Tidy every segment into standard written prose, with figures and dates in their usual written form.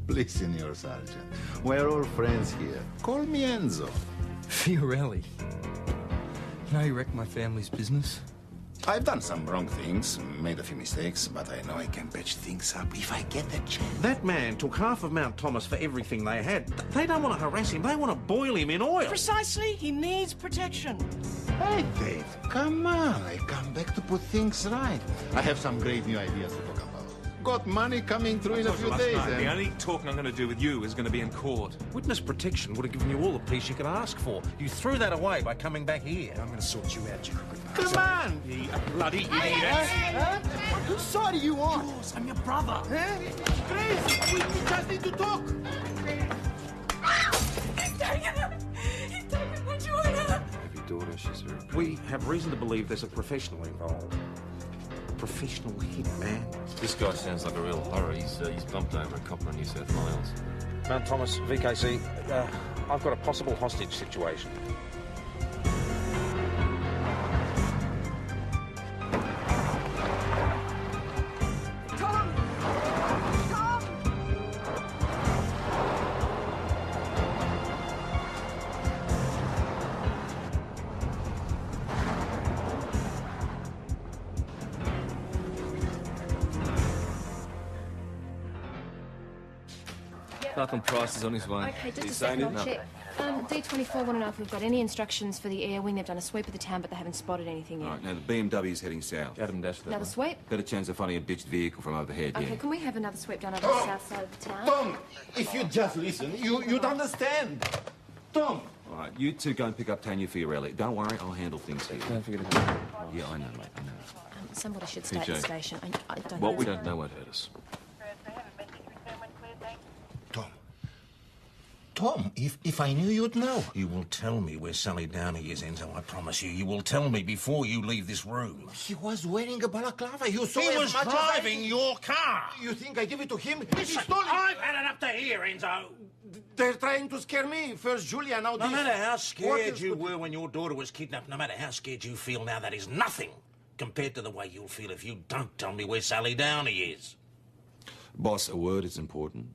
Listen here, Sergeant. We're all friends here. Call me Enzo. Fiorelli. You know you wrecked my family's business? I've done some wrong things, made a few mistakes, but I know I can patch things up if I get the chance. That man took half of Mount Thomas for everything they had. They don't want to harass him, they want to boil him in oil. Precisely, he needs protection. Hey, Dave, come on. I come back to put things right. I have some great new ideas to talk about. Got money coming through in a few days. The only talking I'm going to do with you is going to be in court. Witness protection would have given you all the peace you could ask for. You threw that away by coming back here. I'm going to sort you out, you crooked Come on! You bloody idiot! Whose side are you on? Yours, I'm your brother. Grace, we just need to talk. He's taken her! He's taken my Joanna! Your daughter, she's very pretty. We have reason to believe there's a professional involved. Professional hitman. This guy sounds like a real horror. He's bumped over a copper in New South Wales. Mount Thomas, VKC, I've got a possible hostage situation. Nathan Price is on his way. Okay, just a He's second, saying I'll it? check. D24 want to know if we've got any instructions for the air wing. They've done a sweep of the town, but they haven't spotted anything yet. Right, now the BMW's heading south. Adam Dash that Another way. sweep? Better chance of finding a ditched vehicle from overhead, Okay, yeah. can we have another sweep done over the south side of the town? Tom, if you just listen, you'd understand. Tom! All right, you two go and pick up Tanya Fiorelli. Don't worry, I'll handle things here. Don't forget about Yeah, I know, mate, I know. Somebody should stay at the PJ. station. I don't what know. we don't know won't hurt us. Tom, if I knew, you'd know. You will tell me where Sally Downey is, Enzo, I promise you. You will tell me before you leave this room. He was wearing a balaclava. You saw He as was much driving as your car. You think I give it to him? He Listen, stole it. I've had it up to here, Enzo. They're trying to scare me. First Julia, now No this. matter how What scared is you with- were when your daughter was kidnapped, no matter how scared you feel now, that is nothing compared to the way you'll feel if you don't tell me where Sally Downey is. Boss, a word is important.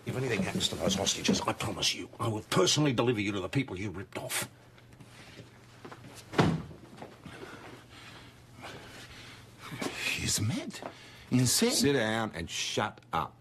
If anything happens to those hostages, I promise you, I will personally deliver you to the people you ripped off. He's mad. Insane. Sit down and shut up.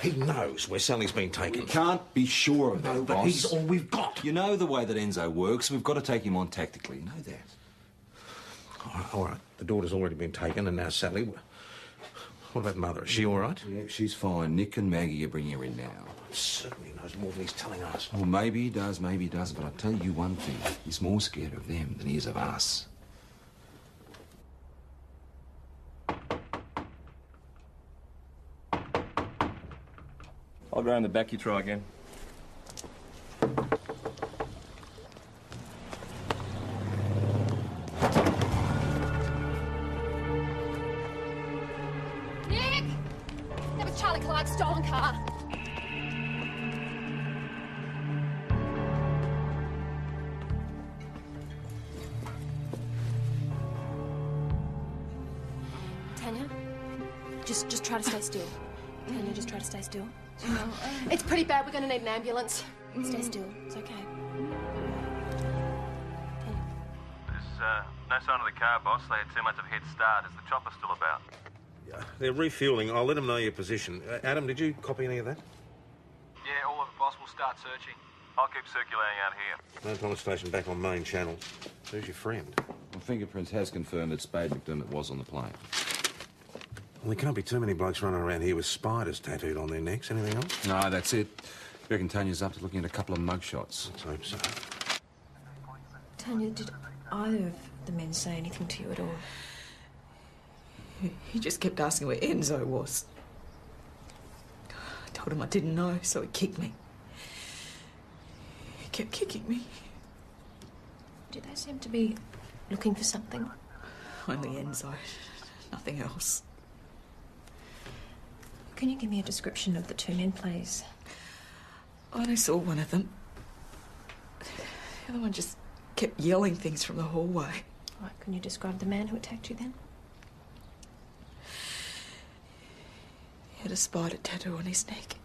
He knows where Sally's been taken. You can't be sure of that, No, but boss. he's all we've got. You know the way that Enzo works. We've got to take him on tactically. You know that. All right. The daughter's already been taken, and now Sally. What about Mother? Is she all right? Yeah, she's fine. Nick and Maggie are bringing her in now. He certainly knows more than he's telling us. Well, maybe he does, maybe he doesn't. But I'll tell you one thing. He's more scared of them than he is of us. I'll go around the back, you try again. Nick! That was Charlie Clark's stolen car. Tanya, just try to stay still. Tanya, just try to stay still. It's pretty bad. We're going to need an ambulance. Stay still. It's okay. There's no sign of the car, boss. They had too much of a head start. Is the chopper still about? They're refueling. I'll let them know your position. Adam, did you copy any of that? Yeah, all of it, boss. We'll start searching. I'll keep circulating out here. No Thomas Station back on main channel. Who's your friend? Well, fingerprints has confirmed that Spade McDermott was on the plane. Well, there can't be too many blokes running around here with spiders tattooed on their necks. Anything else? No, that's it. Reckon Tanya's up to looking at a couple of mugshots. Let's hope so. Tanya, did either of the men say anything to you at all? He just kept asking where Enzo was. I told him I didn't know, so he kicked me. He kept kicking me. Did they seem to be looking for something? Only Enzo. Nothing else. Can you give me a description of the two men, please? I only saw one of them. The other one just kept yelling things from the hallway. Right, can you describe the man who attacked you then? He had a spider tattoo on his neck.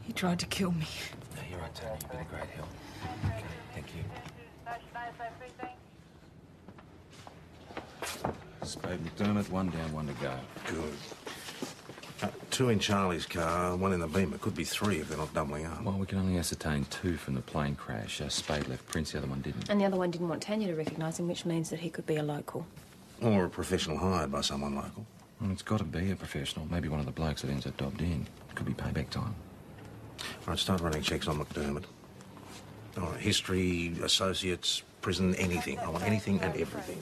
He tried to kill me. No, you're right, Tony. You've been a great help. Okay, thank you. Spade McDermott, one down, one to go. Good. Two in Charlie's car, one in the Beamer. Could be three if they're not doubling up. Well, we can only ascertain two from the plane crash. Spade left prints, the other one didn't. And the other one didn't want Tanya to recognise him, which means that he could be a local. Or a professional hired by someone local. Well, it's got to be a professional. Maybe one of the blokes that ends up dobbed in. Could be payback time. All right, start running checks on McDermott. All right, history, associates, prison, anything. I want anything and everything.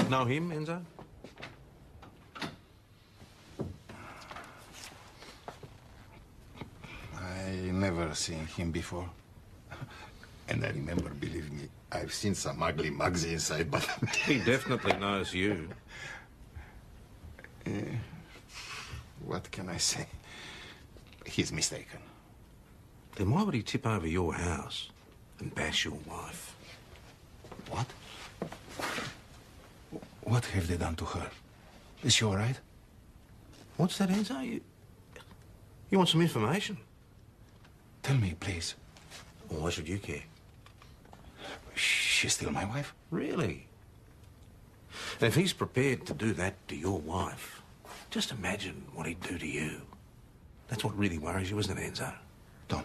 Know him, Enzo? I never seen him before. And I remember, believe me, I've seen some ugly mugs inside, but... He definitely knows you. What can I say? He's mistaken. Then why would he tip over your house and bash your wife? What? What have they done to her? Is she all right? What's that, Enzo? You want some information? Tell me, please. Well, why should you care? She's still my wife? Really? And if he's prepared to do that to your wife, just imagine what he'd do to you. That's what really worries you, isn't it, Enzo? Don,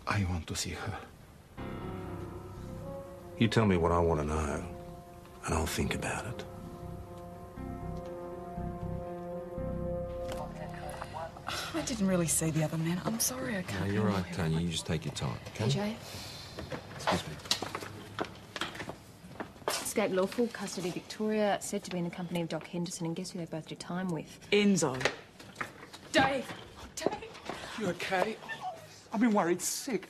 I want to see her. You tell me what I want to know, and I'll think about it. I didn't really see the other man. I'm sorry I can't. No, you're right, Tanya. You just take your time. Okay? PJ? Excuse me. Escaped lawful custody Victoria, said to be in the company of Doc Henderson, and guess who they both did time with? Enzo. Dave! You okay? I've been worried sick.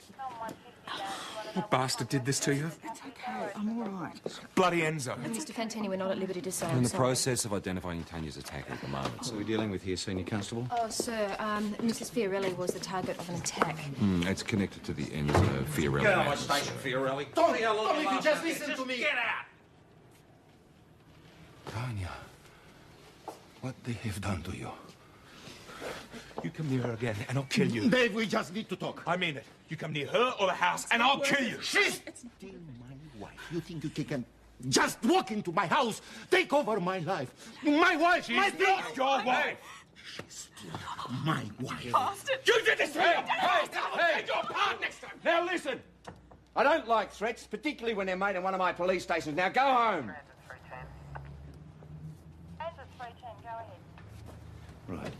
What bastard did this to you? It's okay. I'm all right. Bloody Enzo. And Mr. Fantini, we're not at liberty to say. We're in the sorry. process of identifying Tanya's attacker at the moment. So we're dealing with here, Senior Constable? Oh, sir, Mrs. Fiorelli was the target of an attack. It's connected to the Enzo Fiorelli. Get out of my matter. station, Fiorelli. Tommy, See how long Tommy, you if you last just like this. listen to me. Get out! Tanya, what they have done to you? You come near her again, and I'll kill you. Dave, we just need to talk. I mean it. You come near her or the house, and I'll kill you. She's still my wife. You think you can just walk into my house, take over my life? My wife, my She's thing. not your wife. She's still my wife. Bastard! You did this to me! Hey! Your part next time! Now listen, I don't like threats, particularly when they're made in one of my police stations. Now go home. Right.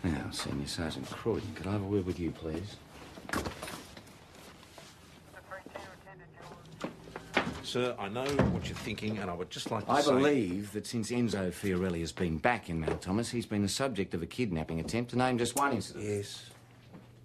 Now, Senior Sergeant Croydon, could I have a word with you, please? Sir, I know what you're thinking, and I would just like to I say... believe that since Enzo Fiorelli has been back in Mount Thomas, he's been the subject of a kidnapping attempt, to name just one incident. Yes.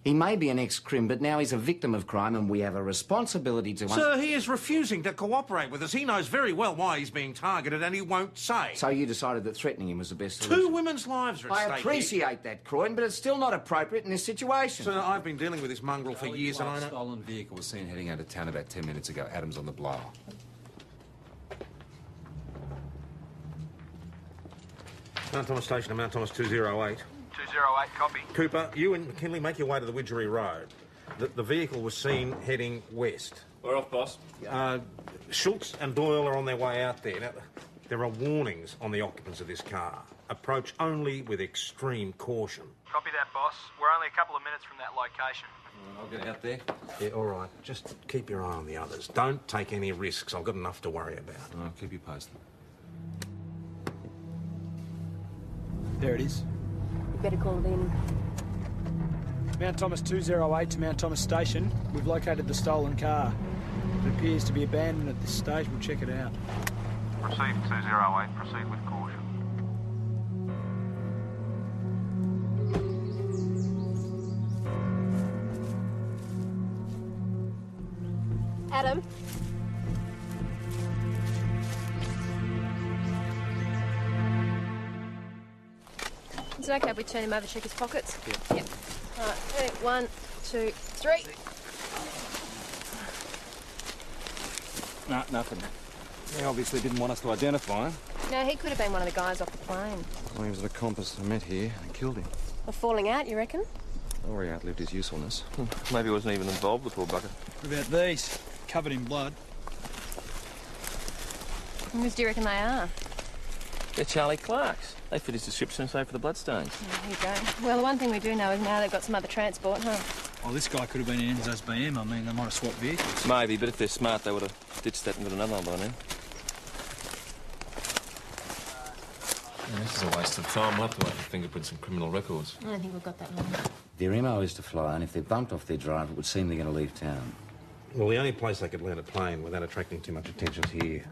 He may be an ex-crim, but now he's a victim of crime, and we have a responsibility to... Sir, he is refusing to cooperate with us. He knows very well why he's being targeted, and he won't say. So you decided that threatening him was the best solution? 2 women's lives are at I stake appreciate that, Croydon, but it's still not appropriate in this situation. Sir, I've been dealing with this mongrel for years, and I know... stolen vehicle was seen heading out of town about 10 minutes ago. Adam's on the blower. Mount Thomas Station to Mount Thomas 208. 208, copy. Cooper, you and McKinley make your way to the Widgery Road. The vehicle was seen heading west. We're off, boss. Schultz and Doyle are on their way out there. Now, there are warnings on the occupants of this car. Approach only with extreme caution. Copy that, boss. We're only a couple of minutes from that location. I'll get out there. Yeah, all right. Just keep your eye on the others. Don't take any risks. I've got enough to worry about. I'll keep you posted. There it is. You better call it in. Mount Thomas 208 to Mount Thomas Station. We've located the stolen car. It appears to be abandoned at this stage. We'll check it out. Received 208. Proceed with caution. Adam. Is it okay if we turn him over, check his pockets? Yeah. Yep. All right, ready? 1, 2, 3. Nah, nothing. He obviously didn't want us to identify him. No, he could have been one of the guys off the plane. Well, he was an accomplice I met here and killed him. Or falling out, you reckon? Or he outlived his usefulness. Maybe he wasn't even involved, the poor bucket. What about these? Covered in blood. Whose do you reckon they are? They're Charlie Clark's. They fit his description, save for the bloodstains. There you go. Well, the one thing we do know is now they've got some other transport, huh? Well, this guy could have been in Enzo's BM. I mean, they might have swapped vehicles. Maybe, but if they're smart, they would have ditched that and got another one by now. This is a waste of time. We'll have to wait for fingerprints and criminal records. I don't think we've got that long. Their MO is to fly, and if they're bumped off their drive, it would seem they're going to leave town. Well, the only place they could land a plane without attracting too much attention is here.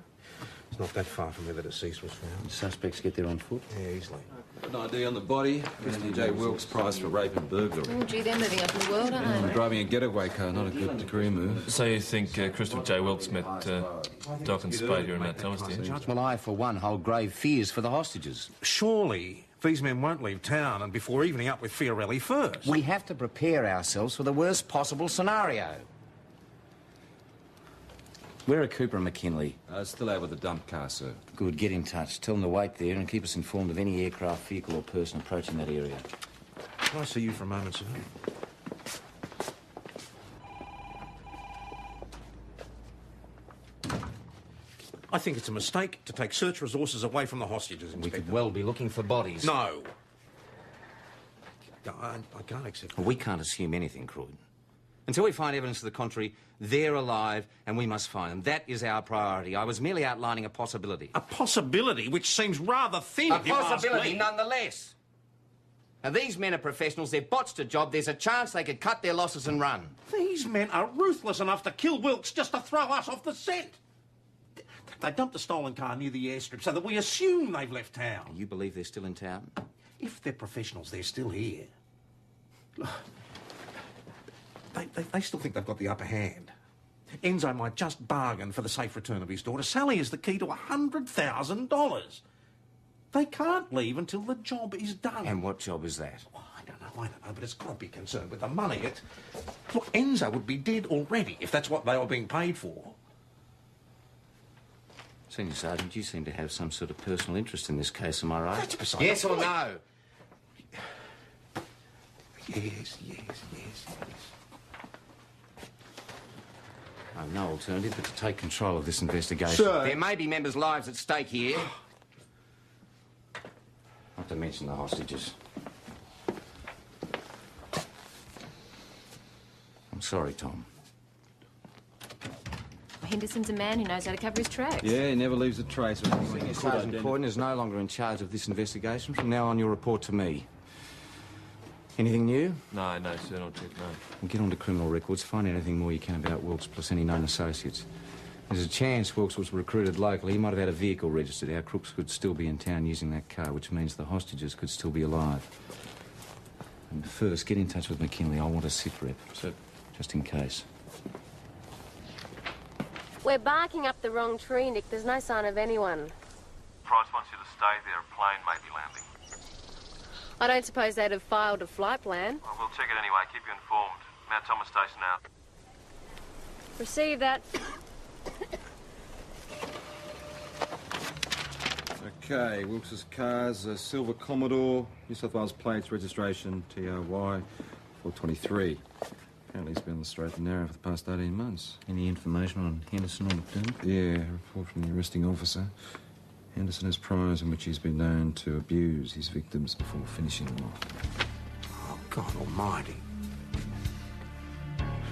It's not that far from where the deceased was found. The suspects get there on foot? Yeah, easily. An ID on the body. Mr. J. Wilkes prize for rape and burglary. Oh, gee, they're moving up in the world, aren't they? Driving a getaway car, not a good degree move. So you think Christopher J. Wilkes met Doc and Spade here in Mount Thomas, do you? Well, I, for one, hold grave fears for the hostages. Surely these men won't leave town and before evening up with Fiorelli first. We have to prepare ourselves for the worst possible scenario. Where are Cooper and McKinley? Still out with the dump car, sir. Good, get in touch. Tell them to wait there and keep us informed of any aircraft, vehicle or person approaching that area. Can I see you for a moment, sir? I think it's a mistake to take search resources away from the hostages, Inspector. We could well be looking for bodies. No. I can't accept that. We can't assume anything, Croyd. Until we find evidence to the contrary, they're alive and we must find them. That is our priority. I was merely outlining a possibility. A possibility which seems rather thin, A if you ask possibility, me. nonetheless. Now, these men are professionals. They've botched a job. There's a chance they could cut their losses and run. These men are ruthless enough to kill Wilkes just to throw us off the scent. They dumped a stolen car near the airstrip so that we assume they've left town. You believe they're still in town? If they're professionals, they're still here. They still think they've got the upper hand. Enzo might just bargain for the safe return of his daughter. Sally is the key to $100,000. They can't leave until the job is done. And what job is that? Oh, I don't know, but it's got to be concerned with the money. Look, Enzo would be dead already if that's what they were being paid for. Senior Sergeant, you seem to have some sort of personal interest in this case, am I right? That's beside Yes the or point. no? Yes. I've no alternative but to take control of this investigation. Sir. There may be members' lives at stake here. Not to mention the hostages. I'm sorry, Tom. Henderson's a man who knows how to cover his tracks. Yeah, he never leaves a trace. Senior Sergeant Croydon is no longer in charge of this investigation. From now on, you'll report to me. Anything new? No, sir, not yet, no. Well, get onto criminal records, find out anything more you can about Wilkes, plus any known associates. There's a chance Wilkes was recruited locally. He might have had a vehicle registered. Our crooks could still be in town using that car, which means the hostages could still be alive. And first, get in touch with McKinley. I want a SIP rep. Sir. Just in case. We're barking up the wrong tree, Nick. There's no sign of anyone. Price wants you to stay there. A plane may be landing. I don't suppose they'd have filed a flight plan. Well, we'll check it anyway. Keep you informed. Mount Thomas Station out. Receive that. Okay, Wilkes's car's a silver Commodore, New South Wales plates, registration TRY 423. Apparently he's been on the straight and narrow for the past 18 months. Any information on Henderson or McDermott? Yeah, a report from the arresting officer. Henderson has priors in which he's been known to abuse his victims before finishing them off. Oh, God almighty.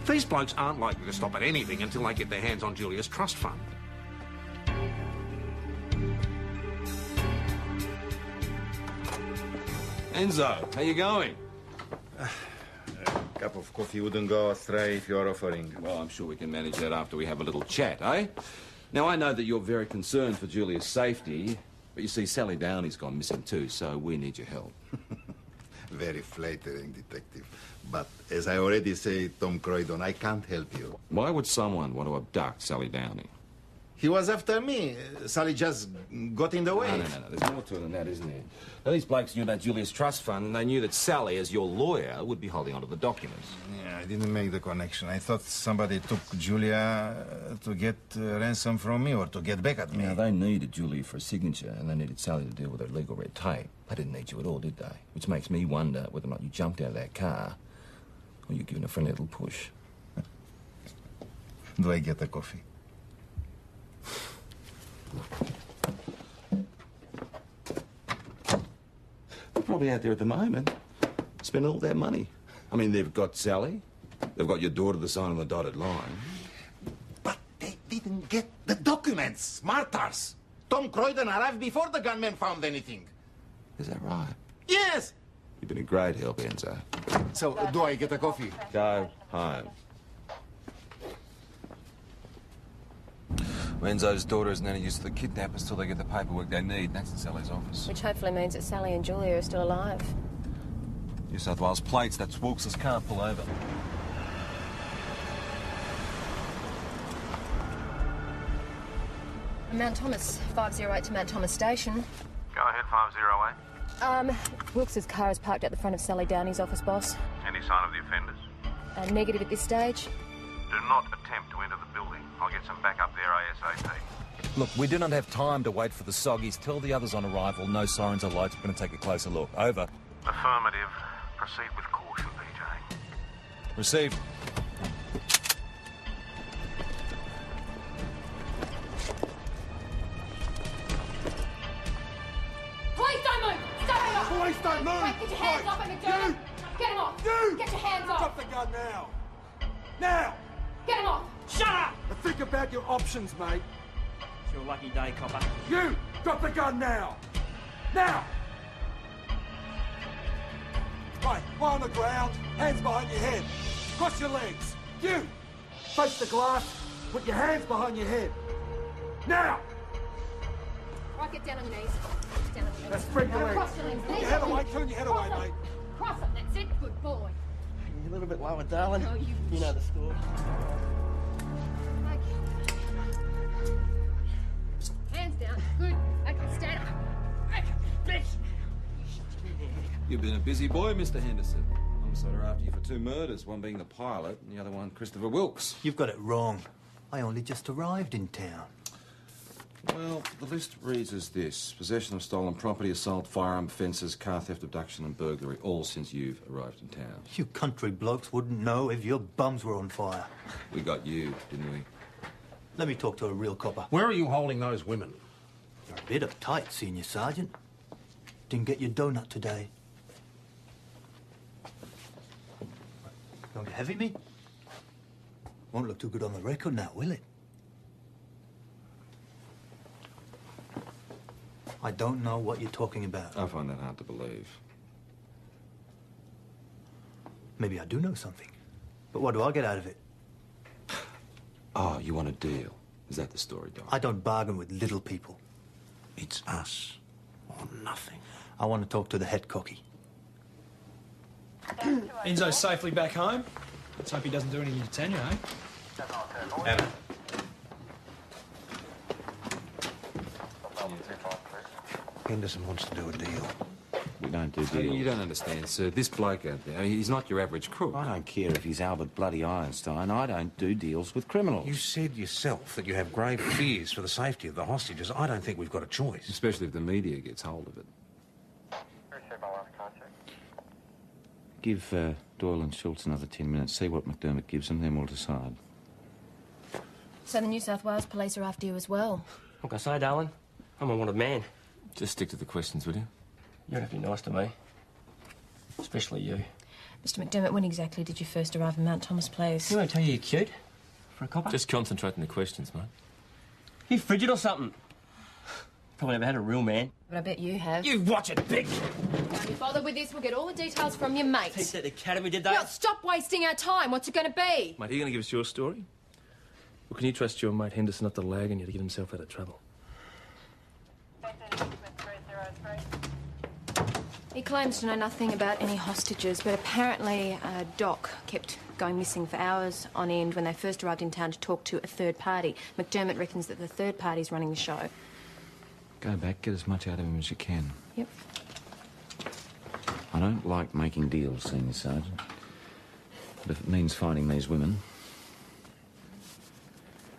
These blokes aren't likely to stop at anything until they get their hands on Julia's trust fund. Enzo, how you going? A cup of coffee wouldn't go astray if you're offering. Well, I'm sure we can manage that after we have a little chat, eh? Now, I know that you're very concerned for Julia's safety, but you see, Sally Downey's gone missing too, so we need your help. Very flattering, Detective. But as I already say, Tom Croydon, I can't help you. Why would someone want to abduct Sally Downey? He was after me. Sally just got in the way. No. There's more to it than that, isn't there? Now, these blokes knew about Julia's trust fund, and they knew that Sally, as your lawyer, would be holding onto the documents. Yeah, I didn't make the connection. I thought somebody took Julia to get ransom from me or to get back at me. Now, they needed Julia for a signature, and they needed Sally to deal with her legal red tape. They didn't need you at all, did they? Which makes me wonder whether or not you jumped out of that car or you're giving a friendly little push. Do I get a coffee? They're probably out there at the moment, spending all their money. I mean, they've got Sally, they've got your daughter to sign on the dotted line. But they didn't get the documents, martyrs. Tom Croydon arrived before the gunmen found anything. Is that right? Yes! You've been a great help, Enzo. So, do I get a coffee? Go home. Enzo's daughter isn't any use to the kidnappers till they get the paperwork they need. That's in Sally's office. Which hopefully means that Sally and Julia are still alive. New South Wales plates, that's Wilkes' car, pull over. Mount Thomas, 508 to Mount Thomas Station. Go ahead, 508. Wilkes' car is parked at the front of Sally Downey's office, boss. Any sign of the offenders? Negative at this stage. Do not attempt to enter the building. I'll get some backup there ASAP. Look, we do not have time to wait for the soggies. Tell the others on arrival, no sirens or lights. We're going to take a closer look. Over. Affirmative. Proceed with caution, PJ. Received. Police don't move! Stay right up! Police don't move! Wait, get your hands Right. off him, McDermott! Get him off! You! Get your hands off! Drop the gun now! Now! Get him off! Shut up! But think about your options, mate. It's your lucky day, copper. You! Drop the gun now! Now! Right, lie on the ground, hands behind your head. Cross your legs. You! Face the glass, put your hands behind your head. Now! Right, get down on your knees. Get down on your knees. Now spread your Now legs. cross your legs. Put your head away, turn your head away, Cross mate. them. Cross them, that's it. Good boy. A little bit lower, darling. Oh, you know the score. Hands down. Good. Okay, stand up. Okay, bitch. You've been a busy boy, Mr. Henderson. I'm sort of after you for 2 murders, one being the pilot and the other one Christopher Wilkes. You've got it wrong. I only just arrived in town. Well, the list reads as this. Possession of stolen property, assault, firearm offences, car theft, abduction and burglary, all since you've arrived in town. You country blokes wouldn't know if your bums were on fire. We got you, didn't we? Let me talk to a real copper. Where are you holding those women? You're a bit uptight, Senior Sergeant. Didn't get your donut today. Going to heavy me? Won't look too good on the record now, will it? I don't know what you're talking about. I find that hard to believe. Maybe I do know something. But what do I get out of it? Oh, you want a deal? Is that the story, Doc? I don't bargain with little people. It's us or nothing. I want to talk to the head cocky. Enzo's safely back home. Let's hope he doesn't do anything to Tanya, eh? Anna. Henderson wants to do a deal. We don't do deals. You don't understand, sir. This bloke out there, he's not your average crook. I don't care if he's Albert bloody Einstein. I don't do deals with criminals. You said yourself that you have grave fears for the safety of the hostages. I don't think we've got a choice. Especially if the media gets hold of it. Give Doyle and Schultz another 10 minutes. See what McDermott gives them, then we'll decide. So the New South Wales police are after you as well. Like I say, darling, I'm a wanted man. Just stick to the questions, will you? You don't have to be nice to me. Especially you. Mr. McDermott, when exactly did you first arrive in Mount Thomas Place? You won't tell you you're cute? For a copper? Just concentrate on the questions, mate. You frigid or something? Probably never had a real man. But I bet you have. You watch it, big! Don't be bothered with this. We'll get all the details from your mate. Teach at the academy, did they? Well, stop wasting our time. What's it going to be? Mate, are you going to give us your story? Or can you trust your mate Henderson not to lag on you to get himself out of trouble? He claims to know nothing about any hostages, but apparently Doc kept going missing for hours on end when they first arrived in town to talk to a third party. McDermott reckons that the third party's running the show. Go back, get as much out of him as you can. Yep. I don't like making deals, Senior Sergeant. But if it means finding these women...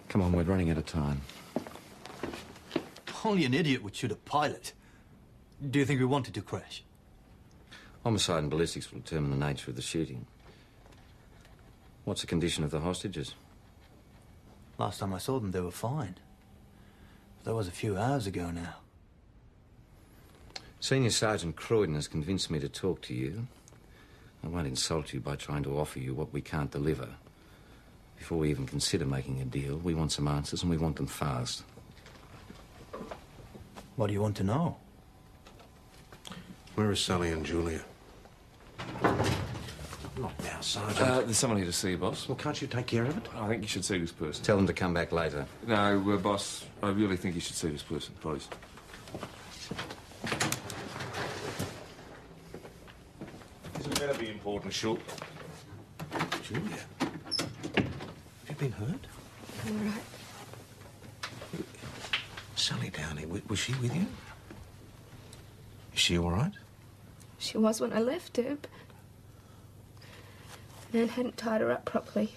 Come on, we're running out of time. Only an idiot would shoot a pilot. Do you think we wanted to crash? Homicide and ballistics will determine the nature of the shooting. What's the condition of the hostages? Last time I saw them, they were fine. That was a few hours ago now. Senior Sergeant Croydon has convinced me to talk to you. I won't insult you by trying to offer you what we can't deliver. Before we even consider making a deal, we want some answers, and we want them fast. What do you want to know? Where is Sally and Julia? Not now, Sergeant. There's someone here to see you, boss. Well, can't you take care of it? I think you should see this person. Tell them to come back later. No, boss, I really think you should see this person, please. Isn't that be important, Shulk? Julia? Have you been hurt? All right. Sally Downey, was she with you? Is she all right? She was when I left her, but Nan hadn't tied her up properly.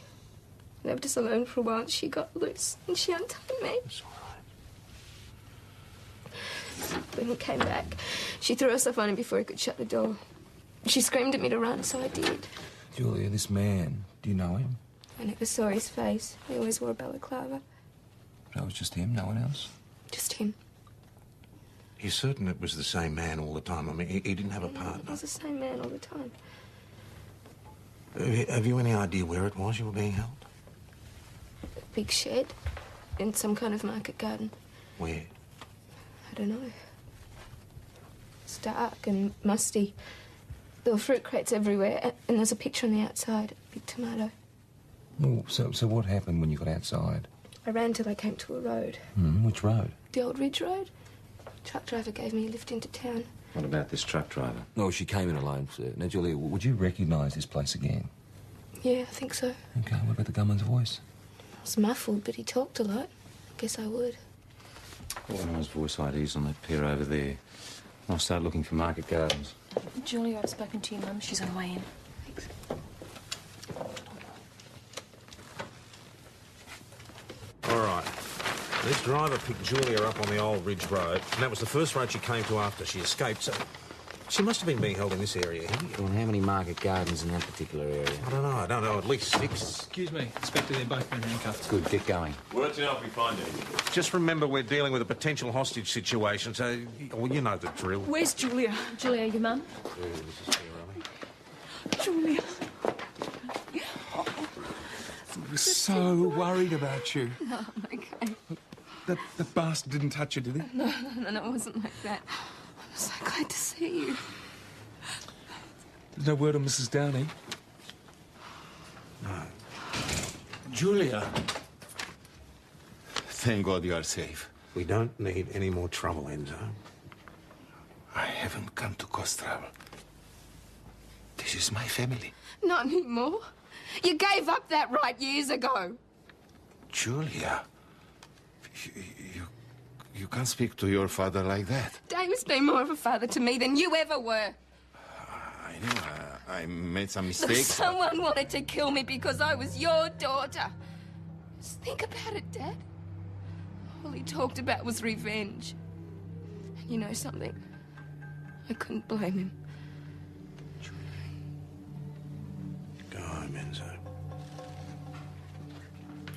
Left us alone for a while and she got loose and she untied me. It's all right. When he came back, she threw herself on him before he could shut the door. She screamed at me to run, so I did. Julia, this man, do you know him? I never saw his face. He always wore a balaclava. That was just him, no one else? Just him. You're certain it was the same man all the time? I mean, he didn't have a It partner. was the same man all the time. Have you any idea where it was you were being held? A big shed in some kind of market garden. Where? I don't know. It's dark and musty. There were fruit crates everywhere, and there's a picture on the outside, a big tomato. Well, so what happened when you got outside? I ran till I came to a road. Which road? The old Ridge Road. Truck driver gave me a lift into town. What about this truck driver? No, she came in alone, sir. Now, Julia, would you recognise this place again? Yeah, I think so. Okay, what about the gunman's voice? It was muffled, but he talked a lot. I guess I would. Organised voice IDs on that pier over there. I'll start looking for market gardens. Julia, I've spoken to your mum. She's on her way in. Thanks. All right. This driver picked Julia up on the old Ridge Road, and that was the first road she came to after she escaped, so she must have been being held in this area here. Well, how many market gardens in that particular area? I don't know, at least 6. Excuse me, Inspector, they've both been handcuffed. Good, get going. We'll let you know if we find anything. Just remember we're dealing with a potential hostage situation, so, well, you know the drill. Where's Julia? Julia, your mum? Julia. I was so worried about you. No, I'm okay. The bastard didn't touch you, did he? No, it wasn't like that. I'm so glad to see you. There's no word on Mrs. Downey. No. Julia. Thank God you are safe. We don't need any more trouble, Enzo. I haven't come to cause trouble. This is my family. Not anymore. You gave up that right years ago. Julia. You can't speak to your father like that. Dave's been more of a father to me than you ever were. I know I made some So mistakes. someone wanted to kill me because I was your daughter. Just think about it, Dad. All he talked about was revenge. And you know something? I couldn't blame him. Go home, Enzo.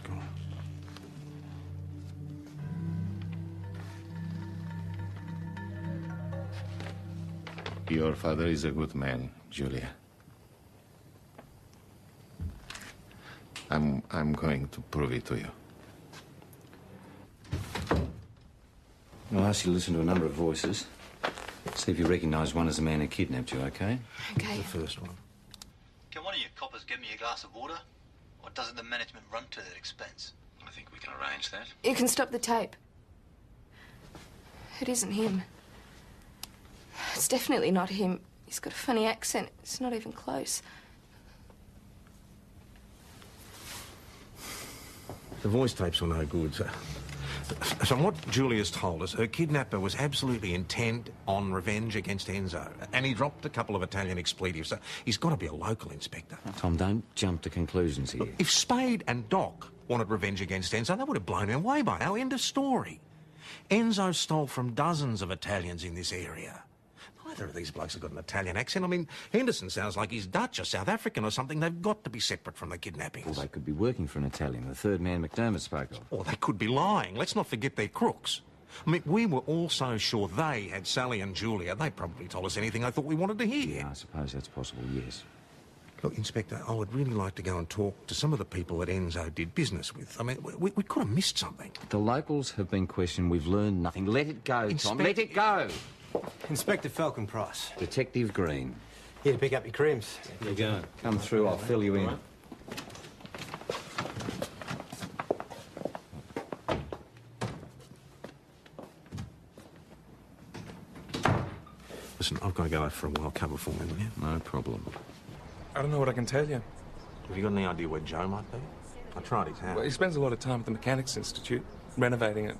Go on. Your father is a good man, Julia. I'm going to prove it to you. I'll ask you to listen to a number of voices. See if you recognise one as the man who kidnapped you, okay? Okay. The first one. Can one of your coppers get me a glass of water? Or doesn't the management run to that expense? I think we can arrange that. You can stop the tape. It isn't him. It's definitely not him. He's got a funny accent. It's not even close. The voice tapes were no good. So from what Julia's told us, her kidnapper was absolutely intent on revenge against Enzo. And he dropped a couple of Italian expletives, so he's got to be a local inspector. Tom, don't jump to conclusions here. Look, if Spade and Doc wanted revenge against Enzo, they would have blown him away by now. End of story. Enzo stole from dozens of Italians in this area. Neither of these blokes have got an Italian accent. I mean, Henderson sounds like he's Dutch or South African or something. They've got to be separate from the kidnappings. Well, they could be working for an Italian, the third man McDermott spoke of. Or they could be lying. Let's not forget they're crooks. I mean, we were all so sure they had Sally and Julia. They probably told us anything they thought we wanted to hear. Yeah, I suppose that's possible, yes. Look, Inspector, I would really like to go and talk to some of the people that Enzo did business with. I mean, we could have missed something. The locals have been questioned. We've learned nothing. Let it go, Tom. Let it go. Inspector Falcon Price. Detective Green. Here to pick up your crims. Here you go. Come through, I'll fill you in. Listen, I've got to go out for a while. Cover for me, will you? No problem. I don't know what I can tell you. Have you got any idea where Joe might be? I tried his house. Well, he spends a lot of time at the Mechanics Institute, renovating it,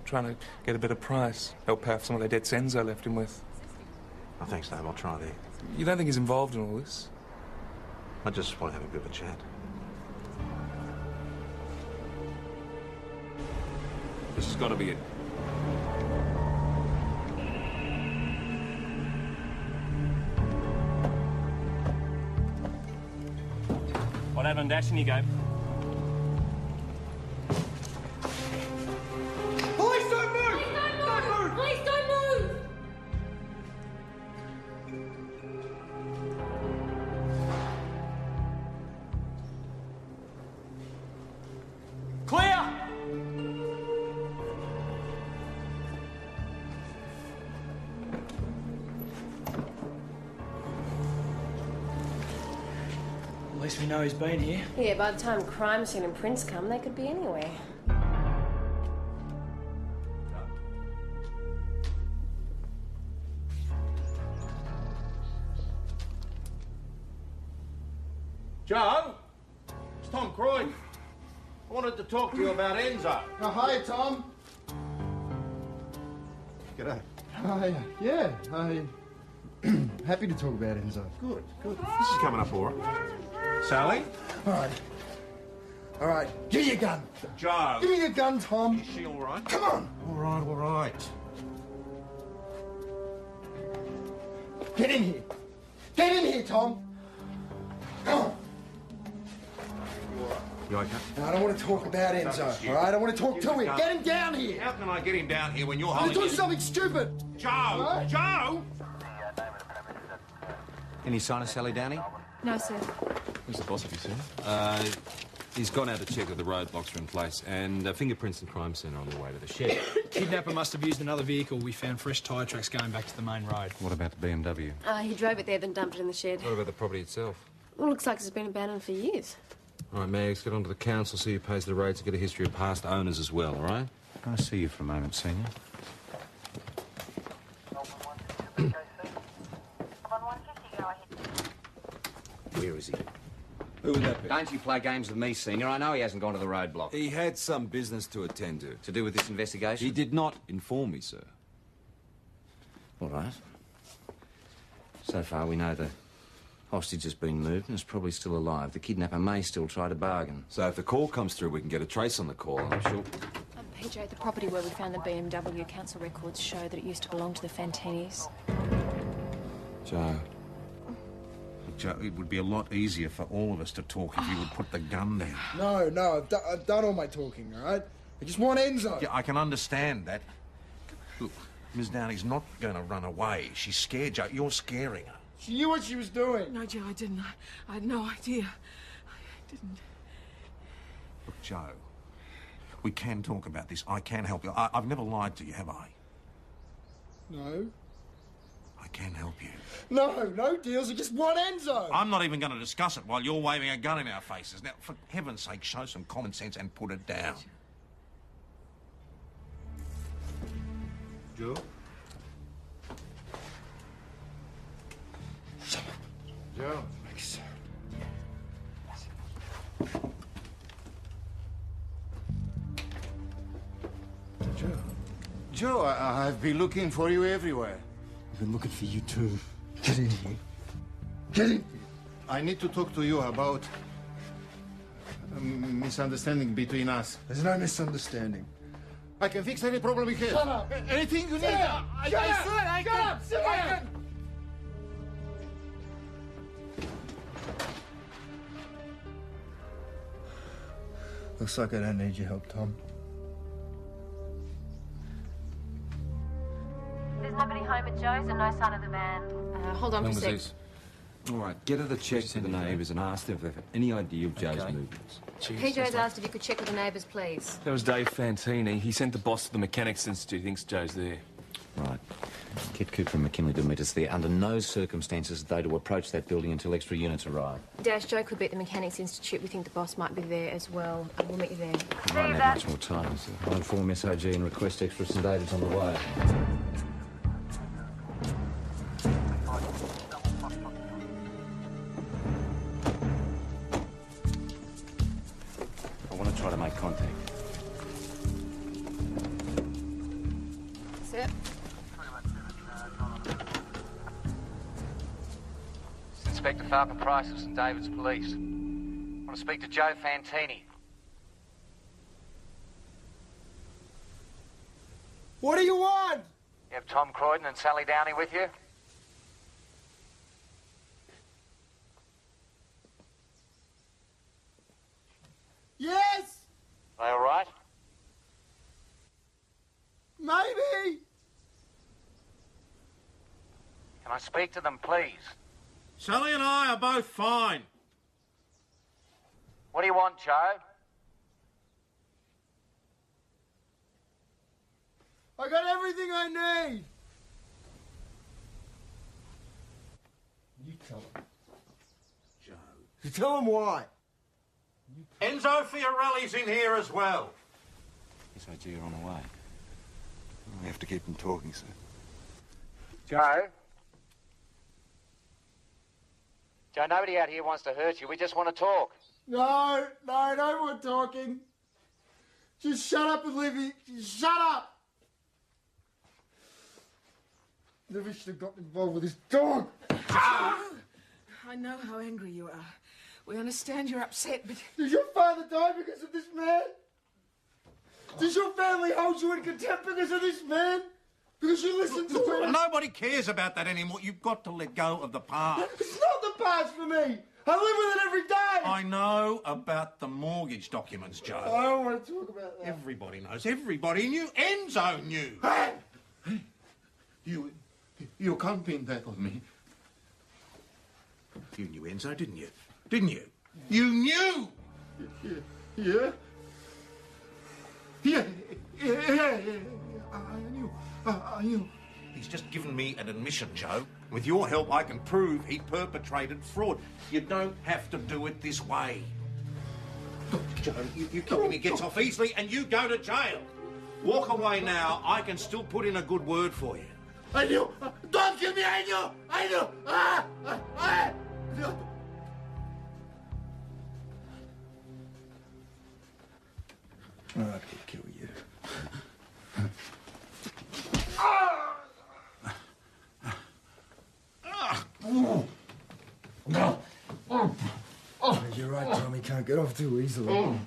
trying to get a better price, help pay off some of the debts Enzo left him with. Oh, thanks, Dave. I'll try there. You don't think he's involved in all this? I just want to have a bit of a chat. This has got to be it. What happened, Dash? In you go. Police, don't move! Don't move! Please don't move! Clear! At least we know he's been here. Yeah, by the time crime scene and prints come, they could be anywhere. Joe? It's Tom Croyd. I wanted to talk to you about Enzo. Oh, hi, Tom. G'day. Hi. Yeah, happy to talk about Enzo. Good, good. This is coming up all right. Sally? All right, give me your gun. Joe. Give me your gun, Tom. Is she all right? Come on. All right, all right. Get in here. Get in here, Tom. Come on. You okay? No, I don't want to talk about Enzo, all right? I want to talk to him. Get him down here. How can I get him down here when you're I'm holding doing him? something stupid. Joe! Right? Joe! Any sign of Sally Downey? No, sir. Who's the boss, have you seen? He's gone out to check that the roadblocks are in place, and fingerprints and crime scene are on their way to the shed. Kidnapper must have used another vehicle. We found fresh tyre tracks going back to the main road. What about the BMW? He drove it there, then dumped it in the shed. What about the property itself? Well, looks like it's been abandoned for years. All right, Mags, get on to the council, see who pays the rates, and get a history of past owners as well, all right? Can I see you for a moment, Senior? Where is he? Who would that be? Don't you play games with me, Senior. I know he hasn't gone to the roadblock. He had some business to attend to. To do with this investigation? He did not inform me, sir. All right. So far, we know the hostage has been moved and is probably still alive. The kidnapper may still try to bargain. So if the call comes through, we can get a trace on the call, I'm sure. PJ, the property where we found the BMW council records show that it used to belong to the Fantinis. Joe. Look, Joe, it would be a lot easier for all of us to talk if you would put the gun down. No, I've done all my talking, all right? I just want Enzo. Yeah, I can understand that. Look, Miss Downey's not going to run away. She's scared, Joe. You're scaring her. She knew what she was doing. No, Joe, I didn't. I had no idea. I didn't. Look, Joe, we can talk about this. I can help you. I've never lied to you, have I? No. I can help you. No deals. I just want Enzo. I'm not even going to discuss it while you're waving a gun in our faces. Now, for heaven's sake, show some common sense and put it down. Joe? Joe. Joe, I've been looking for you everywhere. I've been looking for you too. Get in here. Get in. I need to talk to you about a misunderstanding between us. There's no misunderstanding. I can fix any problem we have. Shut up! Anything you need. Shut up! I can. Sit down! Looks like I don't need your help, Tom. There's nobody home at Joe's and no sign of the van. Hold on for a sec. All right, get her the check to the neighbours and ask them if they've any idea of Joe's movements. PJ's asked if you could check with the neighbours, please. That was Dave Fantini. He sent the boss to the Mechanics Institute. He thinks Joe's there. Right. Get Cooper and McKinley to meet us there. Under no circumstances are they to approach that building until extra units arrive. Dash, Joe could be at the Mechanics Institute. We think the boss might be there as well. We'll meet you there. I won't have much more time. So I'll inform SOG and request extra St David's on the way. I want to try to make contact. Sir? Inspector Falcon Price of St David's Police. I want to speak to Joe Fantini. What do you want? You have Tom Croydon and Sally Downey with you? Yes! Are they all right? Maybe! Can I speak to them, please? Sally and I are both fine. What do you want, Joe? I got everything I need! You tell him. Joe. You tell him why. Enzo Fiorelli's in here as well. SOG are on the way. I have to keep him talking, sir. Joe? Joe, nobody out here wants to hurt you. We just want to talk. No, no more talking. Just shut up and leave me. Just shut up! Never should have gotten involved with this dog. I know how angry you are. We understand you're upset, but... Did your father die because of this man? Does your family hold you in contempt because of this man? Because you listened to him? Nobody cares about that anymore. You've got to let go of the past. It's not the past for me. I live with it every day. I know about the mortgage documents, Joe. I don't want to talk about that. Everybody knows. Everybody knew. Enzo knew. Hey! You can't pin that on me. You knew Enzo, didn't you? Didn't you? You knew! Yeah? Yeah. I knew. He's just given me an admission, Joe. With your help, I can prove he perpetrated fraud. You don't have to do it this way. Look, Joe, you kill him, he gets off easily, and you go to jail. Walk away now. I can still put in a good word for you. I knew! Don't kill me! I knew! I knew! I could kill you. You're right, Tommy. Can't get off too easily.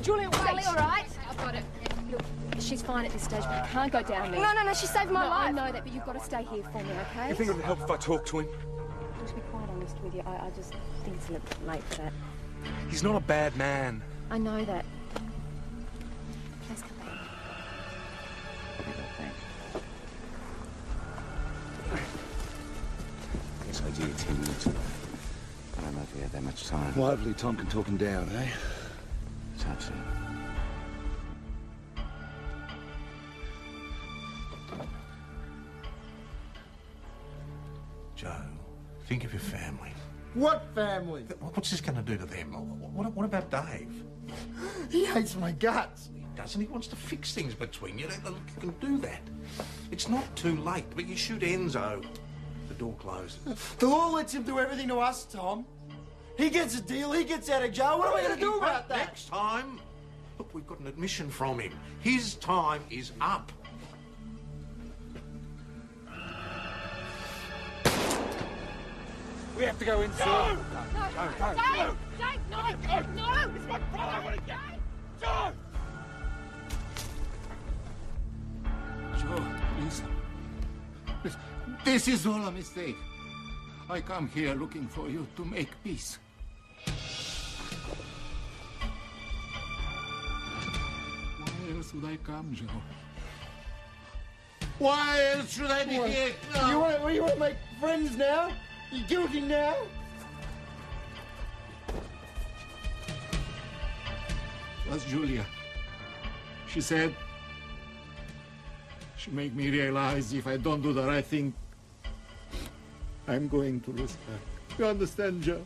Julia, wait. Sally, all right? I've got it. Look, she's fine at this stage, but I can't go down there. No, she saved my life. I know that, but you've got to stay here for me, okay? You think it would help if I talk to him? Just be quite honest with you. I just think it's a little bit late for that. He's not a bad man. I know that. Please come back. SOG in 10 minutes. I don't know if we have that much time. Well, hopefully Tom can talk him down, eh? Let's hope so. Joe, think of your family. What family? What's this going to do to them? What about Dave? He hates my guts. He doesn't. He wants to fix things between you. Look, you can do that. It's not too late, but you shoot Enzo. The door closes. The law lets him do everything to us, Tom. He gets a deal, he gets out of jail. What are we going to do about that? Next time, look, we've got an admission from him. His time is up. We have to go inside. No! Dave, no! It's my brother! I want to get... Joe! Joe, please. This is all a mistake. I come here looking for you to make peace. Why else would I come, Joe? Why else should I be here? No. You want to make friends now? You guilty now? It was Julia. She said she made me realize if I don't do the right thing, I'm going to lose her. You understand, Joe?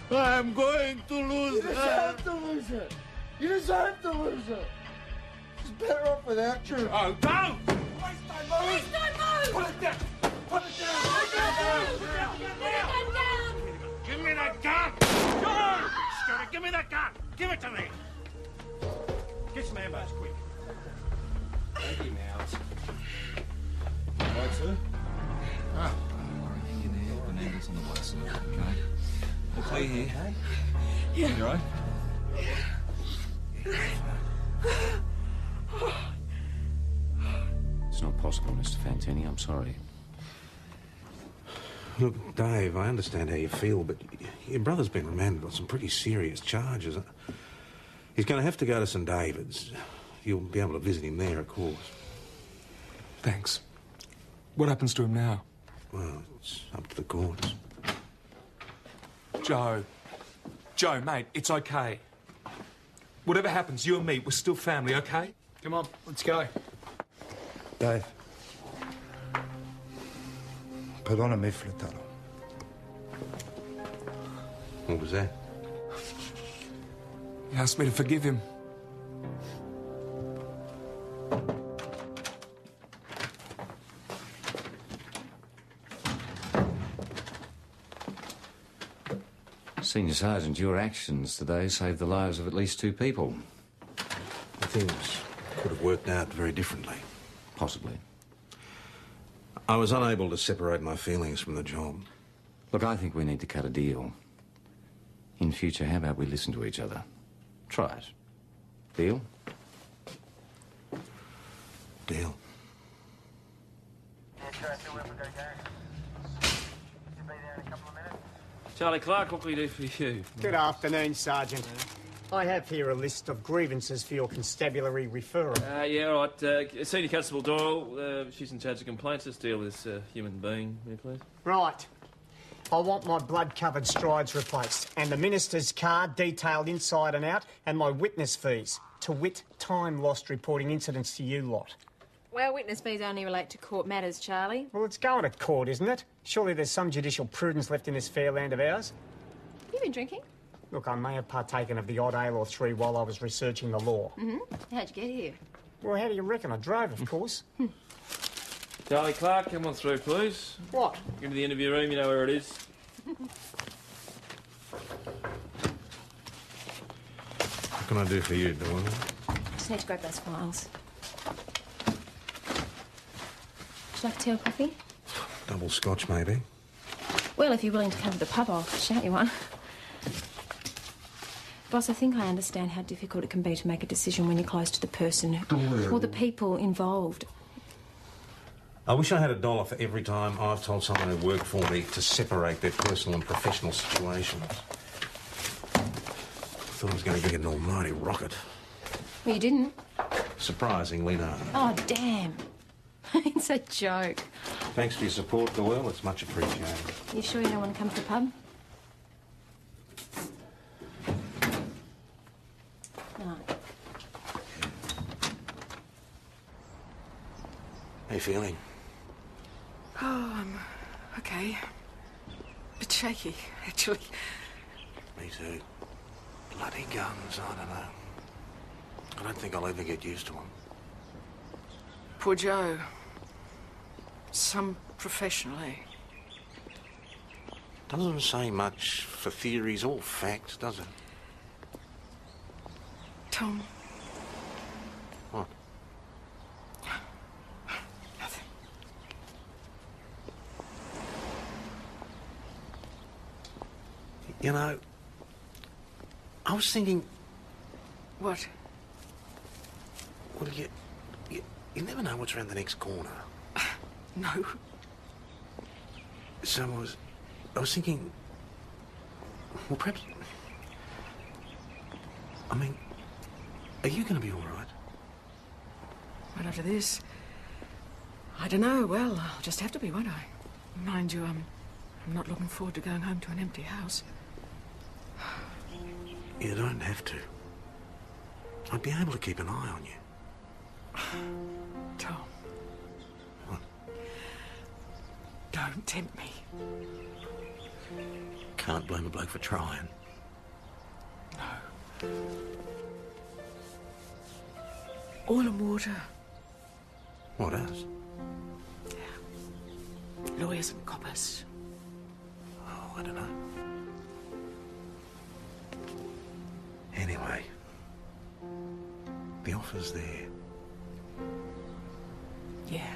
I'm going to lose her. You deserve to lose her. You deserve to lose her. She's better off without you. Oh, don't! Please don't move! Put it down! Put it down! Put it down! Give me that gun! Go! Scotty, give me that gun! Give it to me! Get some ambos, quick. Take him out. Right, sir? Ah, don't worry. In there, the neighbours on the way, sir. Okay? We're clear here. Yeah. You all right? It's not possible, Mr. Fantini. I'm sorry. Look, Dave, I understand how you feel, but your brother's been remanded on some pretty serious charges. He's going to have to go to St. David's. You'll be able to visit him there, of course. Thanks. What happens to him now? Well, it's up to the courts. Joe. Joe, mate, it's okay. Whatever happens, you and me, we're still family, okay? Come on, let's go. Dave. Perdonami, fratello. What was that? He asked me to forgive him. Senior Sergeant, your actions today saved the lives of at least 2 people. Things could have worked out very differently. Possibly. I was unable to separate my feelings from the job. Look, I think we need to cut a deal. In future, how about we listen to each other? Try it. Deal? Deal. Charlie Clark, what can we do for you? Good afternoon, Sergeant. I have here a list of grievances for your constabulary referral. Yeah, all right. Senior Constable Doyle, she's in charge of complaints. Let's deal with this human being here, please. Right. I want my blood-covered strides replaced, and the minister's car detailed inside and out, and my witness fees. To wit, time lost reporting incidents to you lot. Well, witness fees only relate to court matters, Charlie. Well, it's going to court, isn't it? Surely there's some judicial prudence left in this fair land of ours. You been drinking? Look, I may have partaken of the odd ale or 3 while I was researching the law. How'd you get here? Well, how do you reckon? I drove, of course. Charlie Clark, come on through, please. What? Into the interview room, you know where it is. What can I do for you, Doyle? Just need to grab those files. Would you like tea or coffee? Double scotch, maybe. Well, if you're willing to come to the pub, I'll shout you one. Boss, I think I understand how difficult it can be to make a decision when you're close to the person or the people involved. I wish I had $1 for every time I've told someone who worked for me to separate their personal and professional situations. I thought I was going to get an almighty rocket. Well, you didn't. Surprisingly, no. Oh, damn. It's a joke. Thanks for your support, Doyle. It's much appreciated. You sure you don't want to come to the pub? No. How you feeling? Oh, I'm okay. shaky, actually. Me too. Bloody guns, I don't know. I don't think I'll ever get used to them. Poor Joe. Some professional, eh? Doesn't say much for theories or facts, does it? Tom. What? Nothing. You know, I was thinking... What? Well, you never know what's around the next corner. No. So I was thinking... Well, perhaps... I mean, are you going to be all right? Right after this? I don't know. Well, I'll just have to be, won't I? Mind you, I'm not looking forward to going home to an empty house. You don't have to. I'd be able to keep an eye on you. Tom. What? Don't tempt me. Can't blame a bloke for trying. No. Oil and water. What else? Lawyers and coppers. Oh, I don't know. Anyway, the offer's there. Yeah.